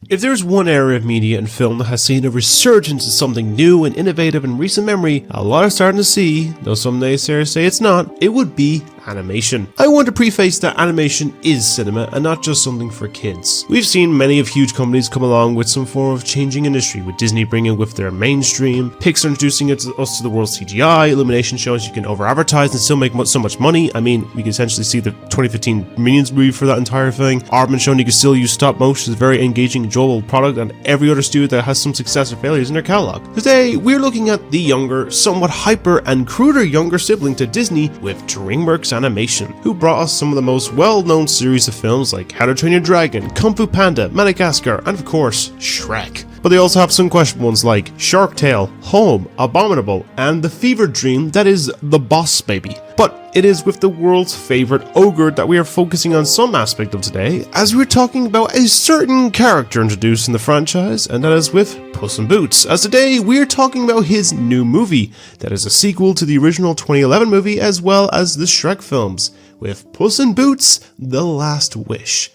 If there's one area of media and film that has seen a resurgence of something new and innovative in recent memory, a lot are starting to see, though some naysayers say it's not, it would be animation. I want to preface that animation is cinema and not just something for kids. We've seen many of huge companies come along with some form of changing industry, with Disney bringing with their mainstream, Pixar introducing us to the world's CGI, Illumination shows you can over-advertise and still make so much money. I mean, we can essentially see the 2015 Minions movie for that entire thing. Aardman showing you can still use stop motion as a very engaging, enjoyable product, and every other studio that has some success or failures in their catalog. Today, we're looking at the younger, somewhat hyper and cruder younger sibling to Disney with DreamWorks Animation, who brought us some of the most well-known series of films like How to Train Your Dragon, Kung Fu Panda, Madagascar, and of course, Shrek. But they also have some questionable ones like Shark Tale, Home, Abominable, and the fever dream that is The Boss Baby. But it is with the world's favourite ogre that we are focusing on some aspect of today, as we're talking about a certain character introduced in the franchise, and that is with Puss in Boots, as today we're talking about his new movie, that is a sequel to the original 2011 movie as well as the Shrek films, with Puss in Boots: The Last Wish.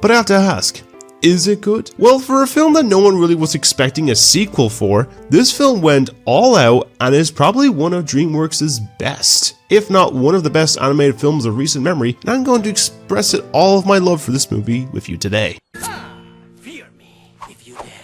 But I have to ask, is it good? Well, for a film that no one really was expecting a sequel for, this film went all out and is probably one of DreamWorks' best, if not one of the best animated films of recent memory, and I'm going to express it all of my love for this movie with you today. Fear me if you dare.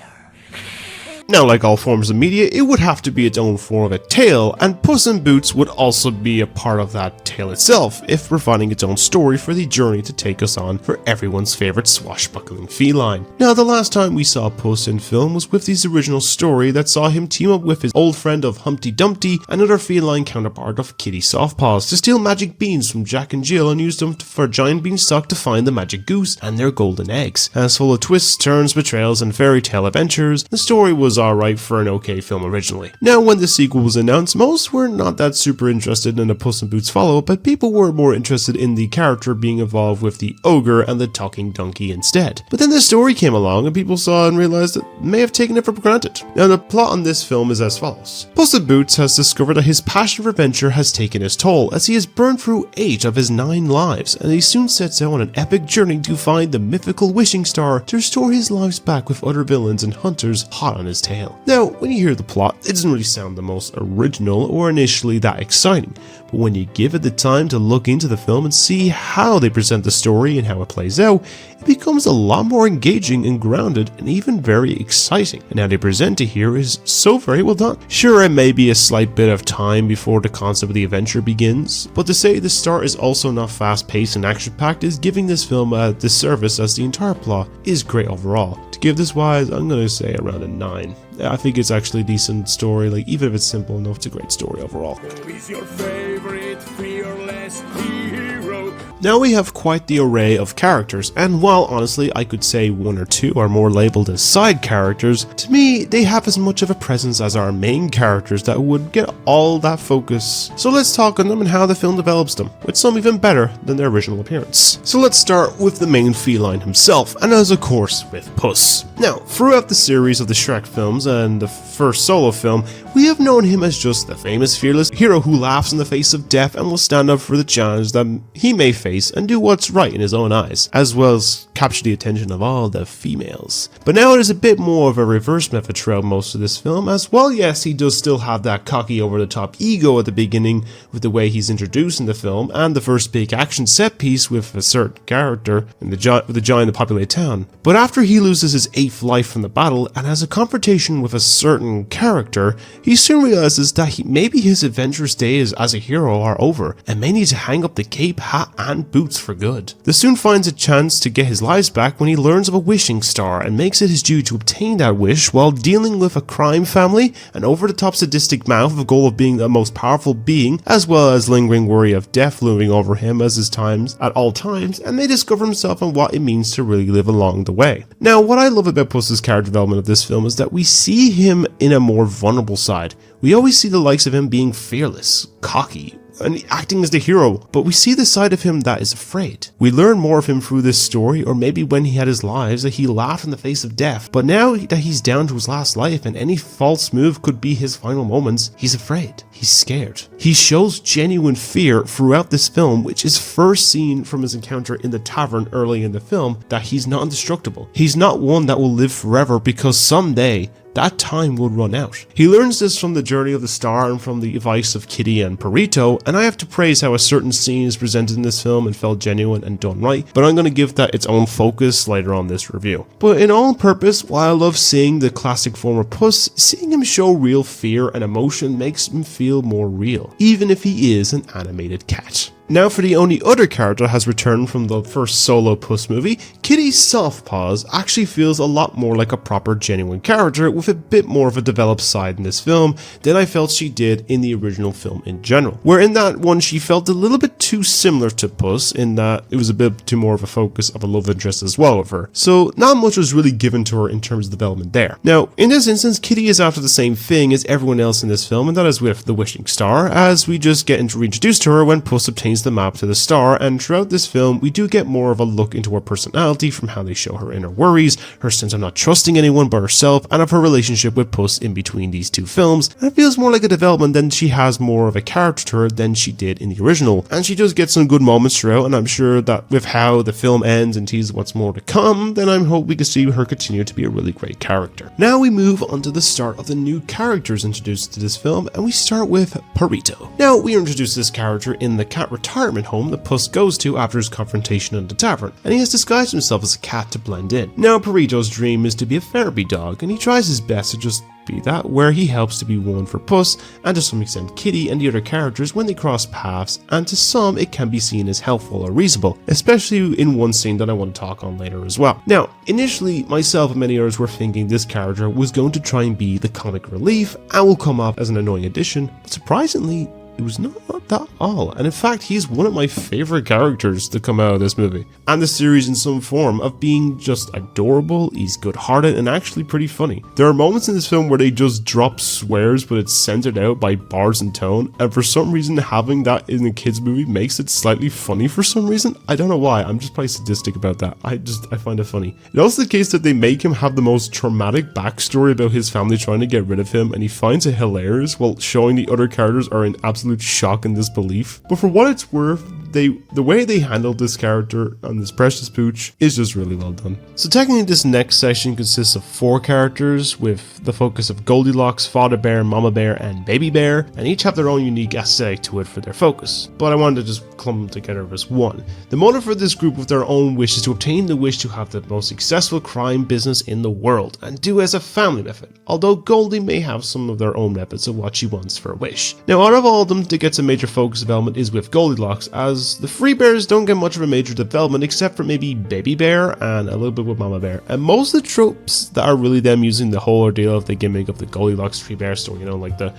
Now, like all forms of media, it would have to be its own form of a tale, and Puss in Boots would also be a part of that tale itself, if we're finding its own story for the journey to take us on for everyone's favourite swashbuckling feline. Now, the last time we saw Puss in film was with his original story that saw him team up with his old friend of Humpty Dumpty, another feline counterpart of Kitty Softpaws, to steal magic beans from Jack and Jill and use them for Giant Beanstalk to find the magic goose and their golden eggs. As full of twists, turns, betrayals, and fairy tale adventures, the story was alright for an okay film originally. Now, when the sequel was announced, most were not that super interested in a Puss in Boots follow-up, but people were more interested in the character being involved with the ogre and the talking donkey instead. But then the story came along and people saw and realized that they may have taken it for granted. Now, the plot on this film is as follows. Puss in Boots has discovered that his passion for adventure has taken his toll, as he has burned through 8 of his 9 lives, and he soon sets out on an epic journey to find the mythical wishing star to restore his lives back with other villains and hunters hot on his tail. Now, when you hear the plot, it doesn't really sound the most original or initially that exciting, but when you give it the time to look into the film and see how they present the story and how it plays out, it becomes a lot more engaging and grounded and even very exciting, and how they present it here is so very well done. Sure, it may be a slight bit of time before the concept of the adventure begins, but to say the start is also not fast-paced and action-packed is giving this film a disservice, as the entire plot is great overall. To give this wise, I'm gonna say around a 9. I think it's actually a decent story, like even if it's simple enough, it's a great story overall. Who is your favorite fearless hero? Now we have quite the array of characters, and while honestly I could say 1 or 2 are more labelled as side characters, to me they have as much of a presence as our main characters that would get all that focus. So let's talk on them and how the film develops them, with some even better than their original appearance. So let's start with the main feline himself, and as of course with Puss. Now, throughout the series of the Shrek films and the first solo film, we have known him as just the famous fearless hero who laughs in the face of death and will stand up for the challenge that he may face and do what's right in his own eyes, as well as capture the attention of all the females. But now it is a bit more of a reverse method throughout most of this film, as well, yes, he does still have that cocky over-the-top ego at the beginning with the way he's introduced in the film, and the first big action set piece with a certain character in the giant populated town. But after he loses his 8th life from the battle and has a confrontation with a certain character, he soon realizes that maybe his adventurous days as a hero are over, and may need to hang up the cape, hat, and boots for good. This soon finds a chance to get his lives back when he learns of a wishing star and makes it his duty to obtain that wish while dealing with a crime family, an over-the-top sadistic man with a goal of being the most powerful being, as well as lingering worry of death looming over him at all times, and may discover himself and what it means to really live along the way. Now, what I love about Puss's character development of this film is that we see him in a more vulnerable side. We always see the likes of him being fearless, cocky, and acting as the hero, but we see the side of him that is afraid. We learn more of him through this story, or maybe when he had his lives that he laughed in the face of death, but now that he's down to his last life and any false move could be his final moments, he's afraid. He's scared. He shows genuine fear throughout this film, which is first seen from his encounter in the tavern early in the film, that he's not indestructible. He's not one that will live forever because someday that time will run out. He learns this from the journey of the star and from the advice of Kitty and Perito, and I have to praise how a certain scene is presented in this film and felt genuine and done right, but I'm going to give that its own focus later on this review. But in all purpose, while I love seeing the classic form of Puss, seeing him show real fear and emotion makes him feel more real, even if he is an animated cat. Now for the only other character that has returned from the first solo Puss movie, Kitty Softpaws actually feels a lot more like a proper genuine character with a bit more of a developed side in this film than I felt she did in the original film in general. Where in that one she felt a little bit too similar to Puss in that it was a bit too more of a focus of a love interest as well with her. So not much was really given to her in terms of development there. Now in this instance, Kitty is after the same thing as everyone else in this film, and that is with the Wishing Star, as we just get reintroduced to her when Puss obtains the map to the star, and throughout this film we do get more of a look into her personality from how they show her inner worries, her sense of not trusting anyone but herself, and of her relationship with Puss in between these two films, and it feels more like a development than she has more of a character to her than she did in the original, and she does get some good moments throughout, and I'm sure that with how the film ends and teases what's more to come, then I hope we can see her continue to be a really great character. Now we move on to the start of the new characters introduced to this film, and we start with Perito. Now we are introduced to this character in the cat retirement home that Puss goes to after his confrontation in the tavern, and he has disguised himself as a cat to blend in. Now Perito's dream is to be a therapy dog, and he tries his best to just be that, where he helps to be one for Puss and to some extent Kitty and the other characters when they cross paths, and to some it can be seen as helpful or reasonable, especially in one scene that I want to talk on later as well. Now initially myself and many others were thinking this character was going to try and be the comic relief and will come off as an annoying addition, but surprisingly it was not that all, and in fact he's one of my favorite characters to come out of this movie and the series in some form, of being just adorable, he's good-hearted and actually pretty funny. There are moments in this film where they just drop swears but it's centered out by bars and tone, and for some reason having that in a kids movie makes it slightly funny for some reason. I don't know why, I'm just probably sadistic about that. I find it funny. It's also the case that they make him have the most traumatic backstory about his family trying to get rid of him, and he finds it hilarious while showing the other characters are in absolute shock and disbelief. But for what it's worth, the way they handled this character and this precious pooch is just really well done. So technically this next section consists of 4 characters with the focus of Goldilocks, Father Bear, Mama Bear and Baby Bear, and each have their own unique aesthetic to it for their focus, but I wanted to just clump them together as one. The motive for this group with their own wish is to obtain the wish to have the most successful crime business in the world and do as a family method, although Goldie may have some of their own methods of what she wants for a wish. Now out of all of them, that gets a major focus development is with Goldilocks, as the Free Bears don't get much of a major development except for maybe Baby Bear and a little bit with Mama Bear, and most of the tropes that are really them using the whole ordeal of the gimmick of the Goldilocks Free Bear story, you know, like the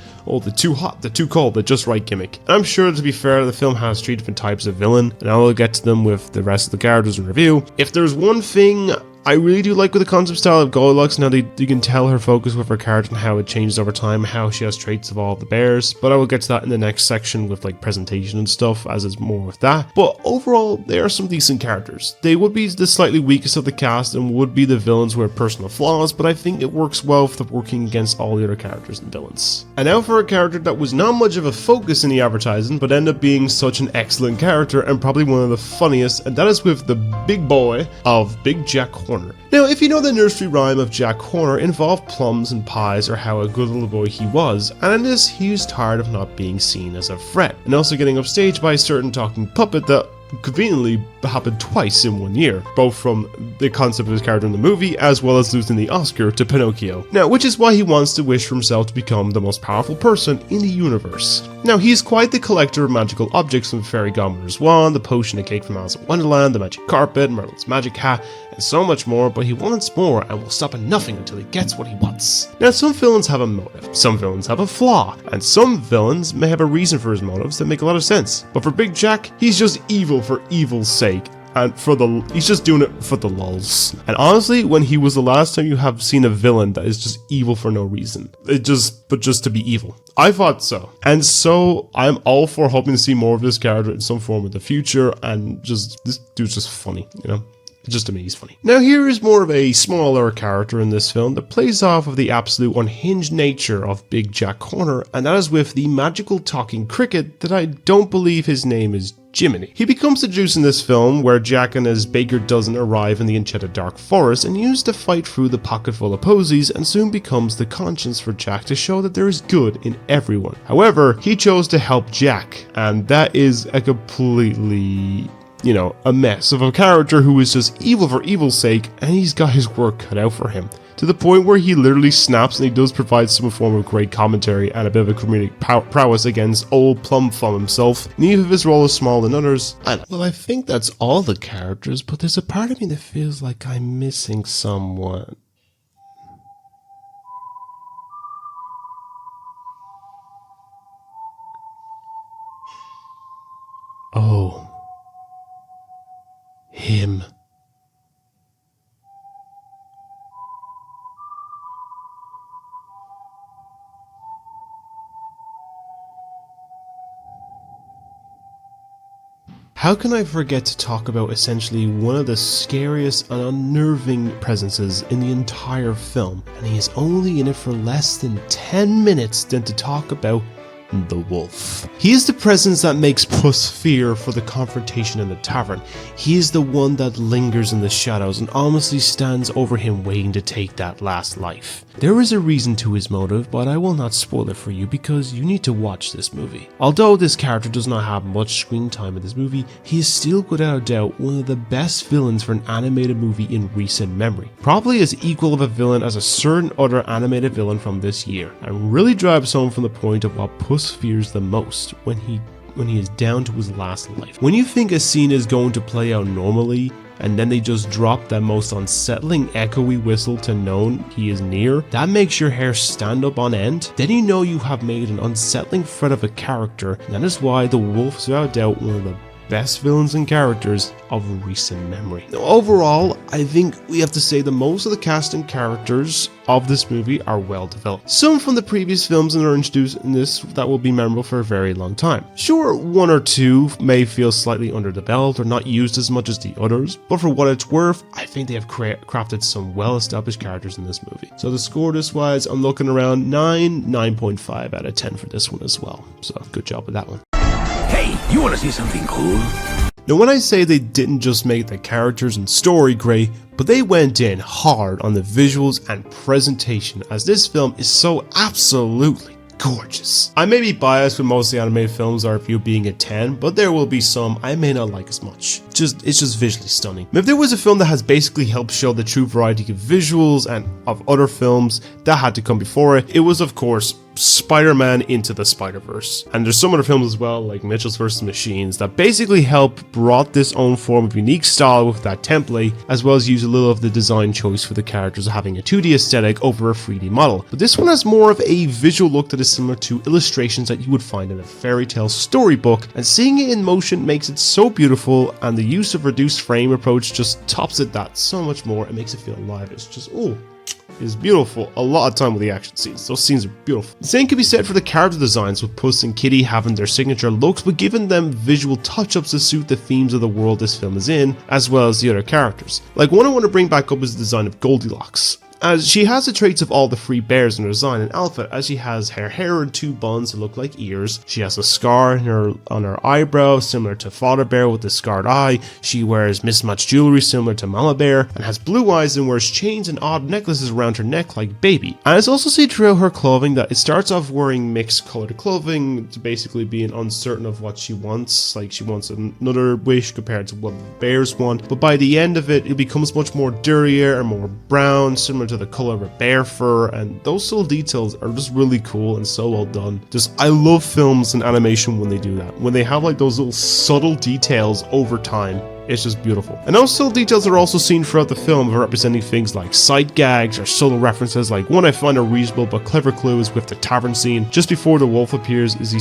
too hot, the too cold, the just right gimmick. And I'm sure, to be fair, the film has 3 different types of villain, and I will get to them with the rest of the characters in review. If there's one thing I really do like with the concept style of Goldilocks, now you can tell her focus with her character and how it changes over time, how she has traits of all the bears, but I will get to that in the next section with like presentation and stuff, as is more with that. But overall, they are some decent characters. They would be the slightly weakest of the cast and would be the villains with personal flaws, but I think it works well for working against all the other characters and villains. And now for a character that was not much of a focus in the advertising, but ended up being such an excellent character and probably one of the funniest, and that is with the big boy of Big Jack Horner. Now, if you know the nursery rhyme of Jack Horner, involved plums and pies or how a good little boy he was, and in this he was tired of not being seen as a threat, and also getting upstaged by a certain talking puppet that conveniently happened twice in one year, both from the concept of his character in the movie as well as losing the Oscar to Pinocchio. Now, which is why he wants to wish for himself to become the most powerful person in the universe. Now, he's quite the collector of magical objects, from the fairy godmother's wand, the potion and cake from Alice in Wonderland, the magic carpet, Merlin's magic hat, and so much more, but he wants more and will stop at nothing until he gets what he wants. Now, some villains have a motive, some villains have a flaw, and some villains may have a reason for his motives that make a lot of sense. But for Big Jack, he's just evil for evil's sake, and he's just doing it for the lulz. And honestly, when he was the last time you have seen a villain that is just evil for no reason, but just to be evil? I thought so. And so I'm all for hoping to see more of this character in some form in the future, and just, this dude's just funny, you know? Just to me, he's funny. Now here is more of a smaller character in this film that plays off of the absolute unhinged nature of Big Jack Horner, and that is with the magical talking cricket that I don't believe his name is Jiminy. He becomes introduced in this film where Jack and his baker dozen arrive in the enchanted dark forest and use to fight through the pocket full of posies, and soon becomes the conscience for Jack to show that there is good in everyone. However, he chose to help Jack, and that is a completely, you know, a mess of a character who is just evil for evil's sake, and he's got his work cut out for him. To the point where he literally snaps, and he does provide some form of great commentary and a bit of a comedic prowess against old Plum Thumb himself, and even if his role is smaller than others. Well, I think that's all the characters, but there's a part of me that feels like I'm missing someone. Oh. Him. How can I forget to talk about essentially one of the scariest and unnerving presences in the entire film, and he is only in it for less than 10 minutes than to talk about the wolf. He is the presence that makes Puss fear for the confrontation in the tavern. He is the one that lingers in the shadows and honestly stands over him waiting to take that last life. There is a reason to his motive, but I will not spoil it for you because you need to watch this movie. Although this character does not have much screen time in this movie, he is still without a doubt one of the best villains for an animated movie in recent memory. Probably as equal of a villain as a certain other animated villain from this year, and really drives home from the point of what Puss fears the most when he is down to his last life. When you think a scene is going to play out normally, and then they just drop that most unsettling echoey whistle to know he is near, that makes your hair stand up on end. Then you know you have made an unsettling threat of a character, and that is why the wolf is without doubt one of the best villains and characters of recent memory. Now, overall, I think we have to say that most of the cast and characters of this movie are well developed. Some from the previous films that are introduced in this that will be memorable for a very long time. Sure, one or two may feel slightly underdeveloped or not used as much as the others, but for what it's worth, I think they have crafted some well-established characters in this movie. So the score this wise, I'm looking around 9.5 out of 10 for this one as well. So good job with that one. Hey, you want to see something cool? Now when I say they didn't just make the characters and story great, but they went in hard on the visuals and presentation, as this film is so absolutely gorgeous. I may be biased with most of the animated films I review being a 10, but there will be some I may not like as much. It's just visually stunning. If there was a film that has basically helped show the true variety of visuals and of other films that had to come before it, it was of course Spider-Man Into the Spider-Verse. And there's some other films as well, like Mitchell's vs. Machines, that basically helped brought this own form of unique style with that template, as well as use a little of the design choice for the characters having a 2D aesthetic over a 3D model. But this one has more of a visual look that is similar to illustrations that you would find in a Fairytail storybook, and seeing it in motion makes it so beautiful, and the use of reduced frame approach just tops it that so much more. It makes it feel alive. It's just, ooh. Is beautiful. A lot of time with the action scenes. Those scenes are beautiful. The same can be said for the character designs, with Puss and Kitty having their signature looks, but giving them visual touch-ups to suit the themes of the world this film is in, as well as the other characters. Like, one I want to bring back up is the design of Goldilocks, as she has the traits of all the three bears in her design and outfit, as she has her hair in two buns that look like ears. She has a scar on her eyebrow similar to Father Bear with the scarred eye. She wears mismatched jewelry similar to Mama Bear, and has blue eyes and wears chains and odd necklaces around her neck like Baby. And it's also seen throughout her clothing that it starts off wearing mixed colored clothing to basically being uncertain of what she wants. Like, she wants another wish compared to what the bears want, but by the end of it, it becomes much more dirtier and more brown, similar to the color of a bear fur, and those little details are just really cool and so well done. I love films and animation when they do that, when they have like those little subtle details over time It's just beautiful. And those subtle details are also seen throughout the film, representing things like sight gags or subtle references. Like one I find a reasonable but clever clue is with the tavern scene. Just before the wolf appears, is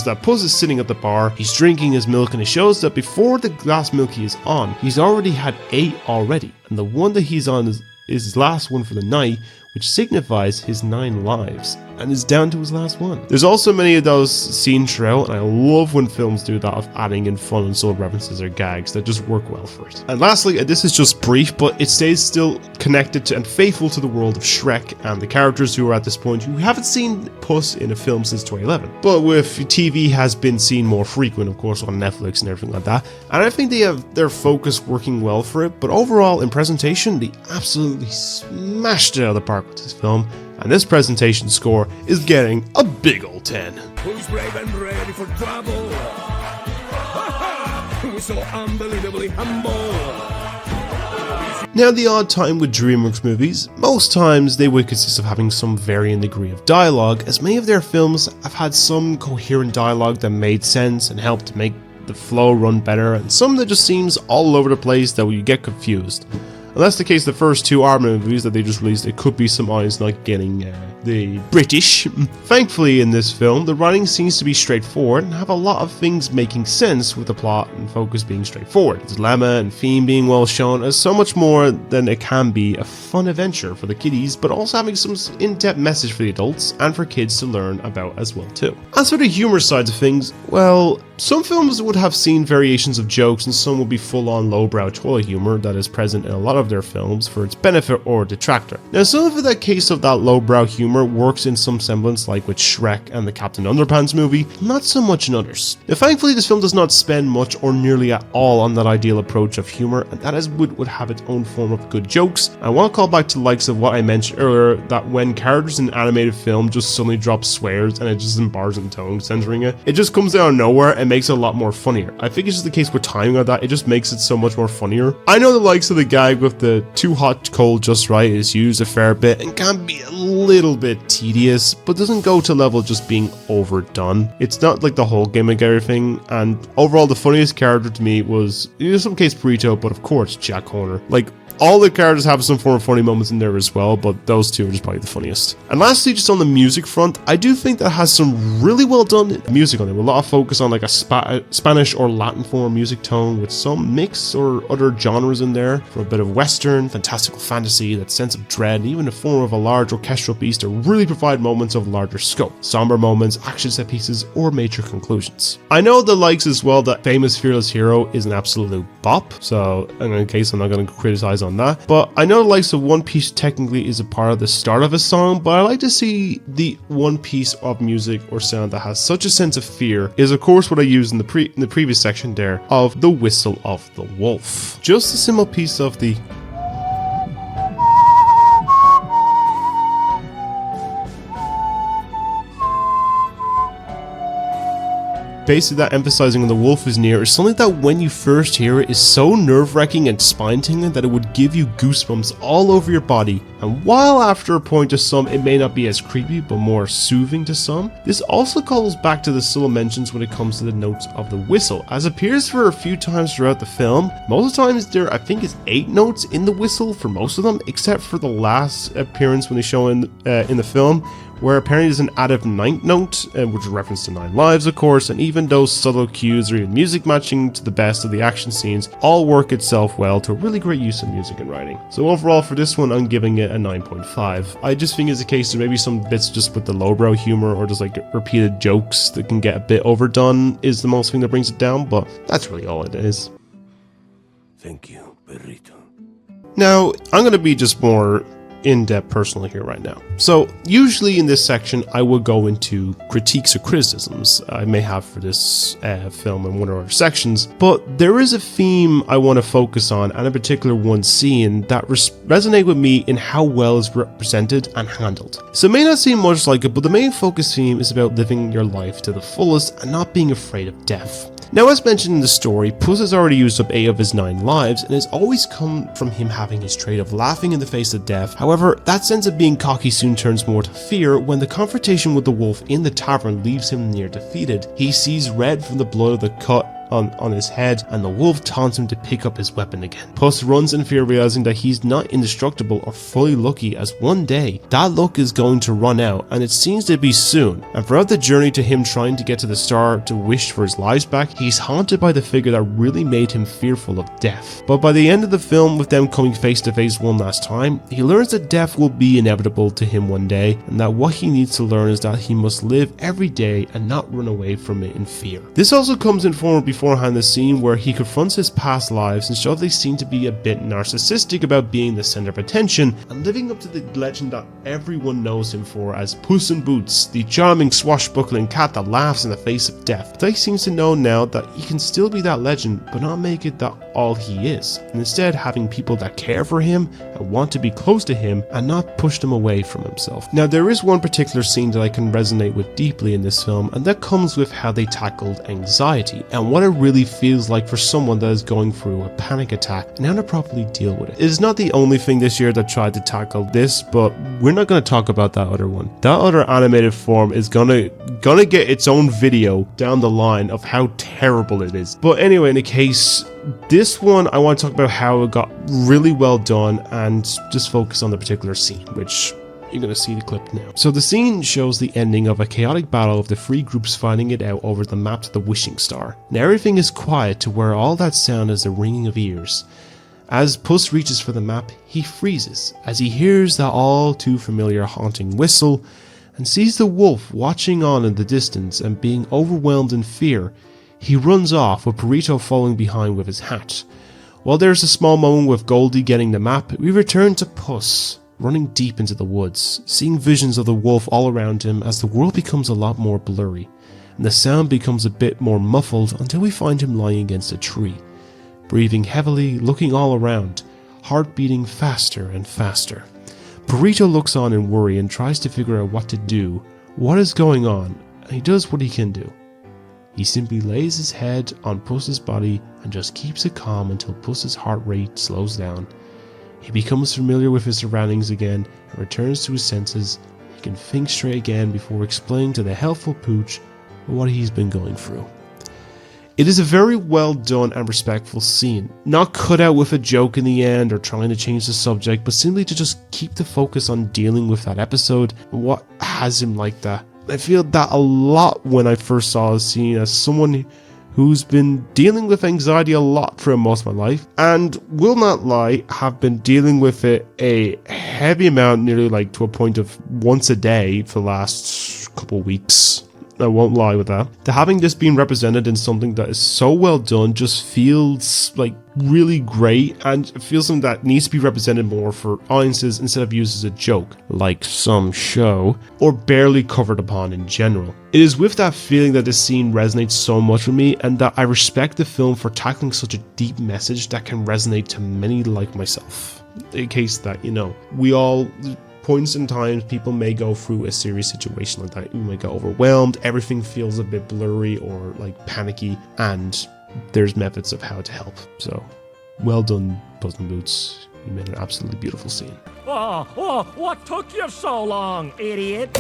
that Puss is sitting at the bar, he's drinking his milk, and it shows that before the glass milk he is on, he's already had 8 already. And the one that he's on is his last one for the night, which signifies his 9 lives, and is down to his last one. There's also many of those scenes throughout, and I love when films do that, of adding in fun and subtle references or gags that just work well for it. And lastly, this is just brief, but it stays still connected to and faithful to the world of Shrek and the characters who are at this point who haven't seen Puss in a film since 2011. But with TV has been seen more frequent, of course, on Netflix and everything like that, and I think they have their focus working well for it, but overall in presentation, they absolutely smashed it out of the park with this film. And this presentation score is getting a big old 10. Who's brave and ready for trouble? Who's so unbelievably humble? Now, the odd time with DreamWorks movies, most times they would consist of having some varying degree of dialogue, as many of their films have had some coherent dialogue that made sense and helped to make the flow run better, and some that just seems all over the place that you get confused. And that's the case the first 2 Aardman movies that they just released. It could be some eyes not getting the British. Thankfully in this film, the writing seems to be straightforward and have a lot of things making sense, with the plot and focus being straightforward. The dilemma and theme being well shown as so much more than it can be a fun adventure for the kiddies, but also having some in-depth message for the adults and for kids to learn about as well too. As for the humour side of things, well, some films would have seen variations of jokes and some would be full-on lowbrow toilet humour that is present in a lot of their films for its benefit or detractor. Now, some of the case of that lowbrow humour works in some semblance, like with Shrek and the Captain Underpants movie, not so much in others. Now, thankfully, this film does not spend much or nearly at all on that ideal approach of humour, and that is would have its own form of good jokes. I want to call back to the likes of what I mentioned earlier, that when characters in animated film just suddenly drop swears and it just in bars and tone censoring it, it just comes out of nowhere and makes it a lot more funnier. I think it's just the case with timing of that, it just makes it so much more funnier. I know the likes of the gag with the too hot, cold, just right is used a fair bit and can be a little bit tedious, but doesn't go to level of just being overdone. It's not like the whole gimmick everything, and overall the funniest character to me was, in some case, Burrito, but of course Jack Horner. Like, all the characters have some form of funny moments in there as well, but those 2 are just probably the funniest. And lastly, just on the music front, I do think that has some really well done music on it, with a lot of focus on like a Spanish or Latin form music tone, with some mix or other genres in there, from a bit of western, fantastical fantasy, that sense of dread, and even the form of a large orchestral piece to really provide moments of larger scope, somber moments, action set pieces, or major conclusions. I know the likes as well that famous Fearless Hero is an absolute bop, so in case I'm not going to criticize on that, but I know the likes of One Piece technically is a part of the start of a song, but I like to see the one piece of music or sound that has such a sense of fear is of course what I used in the previous section there of the whistle of the wolf. Just a simple piece of the basically that emphasizing on the wolf is near is something that when you first hear it is so nerve-wracking and spine-tingling that it would give you goosebumps all over your body. And while after a point to some it may not be as creepy but more soothing to some, this also calls back to the subtle mentions when it comes to the notes of the whistle, as appears for a few times throughout the film. Most of the times there I think is 8 notes in the whistle for most of them, except for the last appearance when they show in the film, where apparently there's an added 9th note, which is a reference to 9 lives of course, and even those subtle cues or even music matching to the best of the action scenes all work itself well to a really great use of music and writing. So overall for this one I'm giving it a 9.5. I just think it's a case of maybe some bits just with the lowbrow humor or just like repeated jokes that can get a bit overdone is the most thing that brings it down, but that's really all it is. Thank you, Burrito. Now, I'm going to be just more in-depth personally here right now. So usually in this section I will go into critiques or criticisms I may have for this film in one or other sections, but there is a theme I want to focus on, and in particular one scene that resonate with me in how well it's represented and handled. So it may not seem much like it, but the main focus theme is about living your life to the fullest and not being afraid of death. Now, as mentioned in the story, Puss has already used up 8 of his 9 lives, and it's always come from him having his trait of laughing in the face of death. However, that sense of being cocky soon turns more to fear when the confrontation with the wolf in the tavern leaves him near defeated. He sees red from the blood of the cut on his head, and the wolf taunts him to pick up his weapon again. Puss runs in fear, realizing that he's not indestructible or fully lucky, as one day that luck is going to run out, and it seems to be soon. And throughout the journey to him trying to get to the star to wish for his lives back, he's haunted by the figure that really made him fearful of death. But by the end of the film, with them coming face to face one last time, he learns that death will be inevitable to him one day, and that what he needs to learn is that he must live every day and not run away from it in fear. This also comes in form beforehand the scene where he confronts his past lives and shows they seem to be a bit narcissistic about being the center of attention and living up to the legend that everyone knows him for as Puss in Boots, the charming swashbuckling cat that laughs in the face of death. But he seems to know now that he can still be that legend but not make it that all he is, and instead having people that care for him and want to be close to him and not push them away from himself. Now there is one particular scene that I can resonate with deeply in this film, and that comes with how they tackled anxiety and what it really feels like for someone that is going through a panic attack and how to properly deal with it. It is not the only thing this year that tried to tackle this, but we're not going to talk about that other one. That other animated form is gonna get its own video down the line of how terrible it is. But anyway, in the case, this one I want to talk about how it got really well done and just focus on the particular scene, which you're going to see the clip now. So the scene shows the ending of a chaotic battle of the three groups fighting it out over the map to the wishing star. Now everything is quiet to where all that sound is the ringing of ears. As Puss reaches for the map, he freezes as he hears that all too familiar haunting whistle and sees the wolf watching on in the distance, and being overwhelmed in fear, he runs off with Burrito following behind with his hat. While there's a small moment with Goldie getting the map, we return to Puss running deep into the woods, seeing visions of the wolf all around him as the world becomes a lot more blurry, and the sound becomes a bit more muffled until we find him lying against a tree, breathing heavily, looking all around, heart beating faster and faster. Burrito looks on in worry and tries to figure out what to do, what is going on, and he does what he can do. He simply lays his head on Puss's body and just keeps it calm until Puss's heart rate slows down. He becomes familiar with his surroundings again and returns to his senses. He can think straight again before explaining to the helpful Pooch what he's been going through. It is a very well done and respectful scene, not cut out with a joke in the end or trying to change the subject, but simply to just keep the focus on dealing with that episode and what has him like that. I feel that a lot when I first saw the scene, as someone who's been dealing with anxiety a lot throughout most of my life, and will not lie, have been dealing with it a heavy amount, nearly like to a point of once a day for the last couple weeks. I won't lie with that. To having this being represented in something that is so well done just feels like really great, and it feels something that needs to be represented more for audiences instead of used as a joke, like some show, or barely covered upon in general. It is with that feeling that this scene resonates so much with me, and that I respect the film for tackling such a deep message that can resonate to many like myself. In case that, we all... points in times people may go through a serious situation like that. You might get overwhelmed, everything feels a bit blurry or like panicky, and there's methods of how to help. So, well done, Puss in Boots. You made an absolutely beautiful scene. What took you so long, idiot?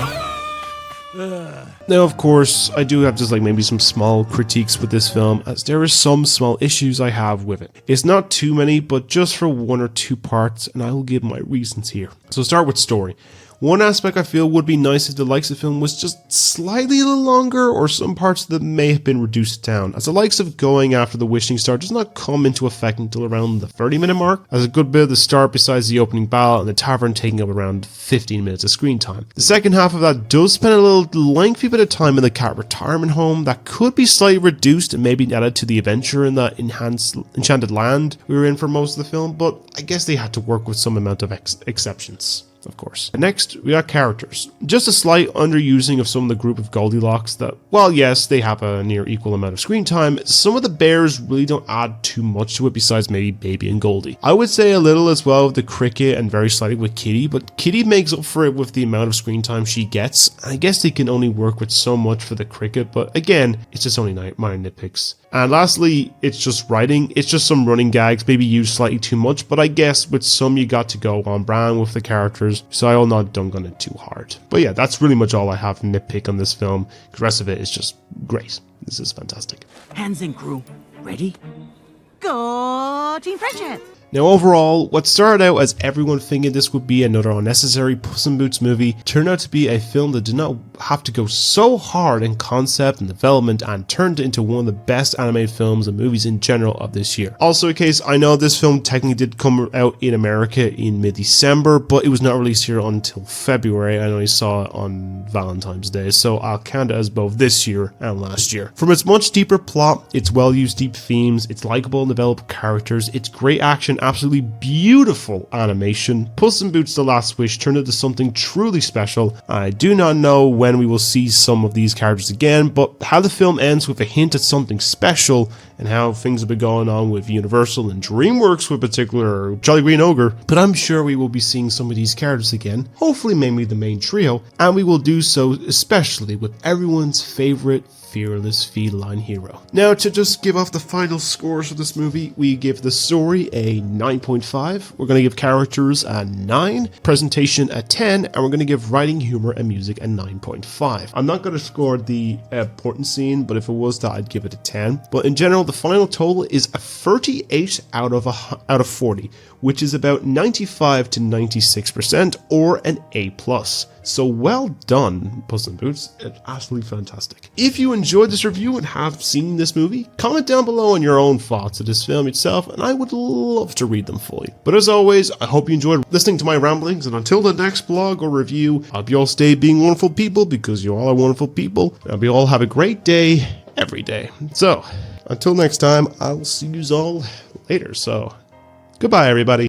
Now, of course, I do have just maybe some small critiques with this film, as there are some small issues I have with it. It's not too many, but just for one or two parts, and I will give my reasons here. So start with story. One aspect I feel would be nice if the likes of the film was just slightly a little longer, or some parts that may have been reduced down, as the likes of going after the wishing star does not come into effect until around the 30-minute mark, as a good bit of the start besides the opening battle and the tavern taking up around 15 minutes of screen time. The second half of that does spend a little lengthy bit of time in the cat retirement home that could be slightly reduced and maybe added to the adventure in that enchanted land we were in for most of the film, but I guess they had to work with some amount of exceptions. Of course. Next, we got characters. Just a slight underusing of some of the group of Goldilocks that, while yes, they have a near equal amount of screen time, some of the bears really don't add too much to it besides maybe Baby and Goldie. I would say a little as well with the Cricket and very slightly with Kitty, but Kitty makes up for it with the amount of screen time she gets. I guess they can only work with so much for the Cricket, but again, it's just only minor nitpicks. And lastly, it's just writing. It's just some running gags, maybe used slightly too much, but I guess with some you got to go on brand with the characters. characters, so I'll not dunk on it too hard. But yeah, that's really much all I have to nitpick on this film. The rest of it is just great. This is fantastic. Hands in, crew. Ready? Go, Team Friendship! Now overall, what started out as everyone thinking this would be another unnecessary Puss in Boots movie turned out to be a film that did not have to go so hard in concept and development and turned into one of the best animated films and movies in general of this year. Also in case, I know this film technically did come out in America in mid-December, but it was not released here until February. I only saw it on Valentine's Day, so I'll count it as both this year and last year. From its much deeper plot, its well-used deep themes, its likable and developed characters, its great action, absolutely beautiful animation, Puss in Boots: The Last Wish turned into something truly special. I do not know when we will see some of these characters again, but how the film ends with a hint at something special and how things have been going on with Universal and DreamWorks with particular Jolly Green Ogre, but I'm sure we will be seeing some of these characters again, hopefully mainly the main trio, and we will do so especially with everyone's favorite fearless feline hero. Now, to just give off the final scores for this movie, we give the story a 9.5, we're going to give characters a 9, presentation a 10, and we're going to give writing, humor, and music a 9.5. I'm not going to score the important scene, but if it was that, I'd give it a 10. But in general, the final total is a 38 out of 40, which is about 95 to 96%, or an A+. So well done, Puss in Boots. It's absolutely fantastic. If you enjoyed this review and have seen this movie, comment down below on your own thoughts of this film itself, and I would love to read them fully. But as always, I hope you enjoyed listening to my ramblings, and until the next blog or review, I hope you all stay being wonderful people, because you all are wonderful people, and I hope you all have a great day, every day. So, until next time, I'll see you all later. So, goodbye, everybody.